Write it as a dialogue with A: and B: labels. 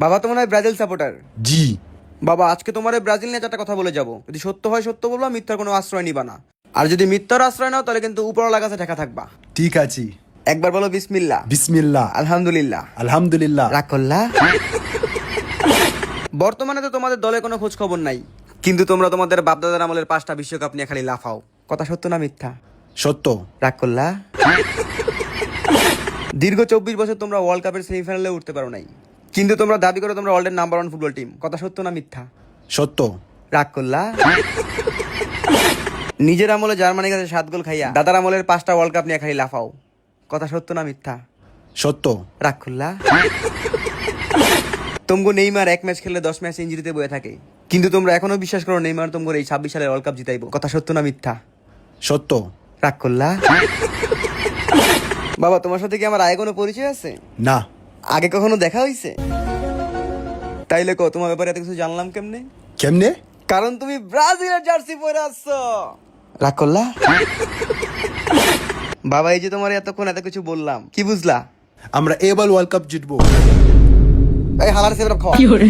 A: বাবা তো মনে হয় ব্রাজিল সাপোর্টার।
B: জি।
A: বাবা আজকে তোমার এই ব্রাজিল নিয়ে চারটা কথা বলে যাব। যদি সত্য হয় সত্য বলবা, মিথ্যার কোনো আশ্রয় নিবা না। আর যদি মিথ্যার আশ্রয় নাও তাহলে কিন্তু উপরওয়ালার কাছে ঠেকা থাকবা।
B: ঠিক আছে।
A: একবার বলো বিসমিল্লাহ।
B: বিসমিল্লাহ।
A: আলহামদুলিল্লাহ।
B: আলহামদুলিল্লাহ।
A: রাগ করলা? বর্তমানে তো তোমাদের দলে কোনো খোঁজ খবর নাই, কিন্তু তোমরা তোমাদের বাপদাদার আমলের 5টা বিশ্বকাপ নিয়ে খালি লাফাও। কথা সত্য না মিথ্যা?
B: সত্য।
A: রাগ করলা? দীর্ঘ 24 বছর তোমরা ওয়ার্ল্ড কাপের সেমিফাইনালে উঠতে পারো নাই, কিন্তু তোমরা দাবি করো তোমরা ওয়ার্ল্ডের নাম্বার 1 ফুটবল টিম। কথা সত্য না মিথ্যা?
B: সত্য।
A: রাগ করলা? নিজের আমলে জার্মানির কাছে 7 গোল খাইয়া দাদার আমলের 5টা ওয়ার্ল্ড কাপ নিয়ে খালি লাফাও। কথা সত্য না মিথ্যা?
B: সত্য।
A: রাগ করলা? তোমগো নেইমার 1 ম্যাচ খেললে 10 ম্যাচ ইনজুরিতে বয়ে থাকে, কিন্তু তোমরা এখনো বিশ্বাস করো নেইমার তোমগো এই 26 সালের ওয়ার্ল্ড কাপ জিতাইবো। কথা সত্য না মিথ্যা?
B: সত্য।
A: রাগ করলা? বাবা তোমার সাথে কি আমার আগে কোনো পরিচয় আছে?
B: না।
A: আগে কখনো দেখা হইছে? তাইলে কো তোমার ব্যাপারে এত কিছু জানলাম কেমনে?
B: কেমনে?
A: কারণ তুমি ব্রাজিলের জার্সি পরে আসছো। রাগ করলা? বাবা এই যে তোমার এতক্ষণ এত কিছু বললাম, কি বুঝলা?
B: আমরা এবার ওয়ার্ল্ড কাপ জিতবো।
A: এই হালার সেবরা খাওয়া। কি করে?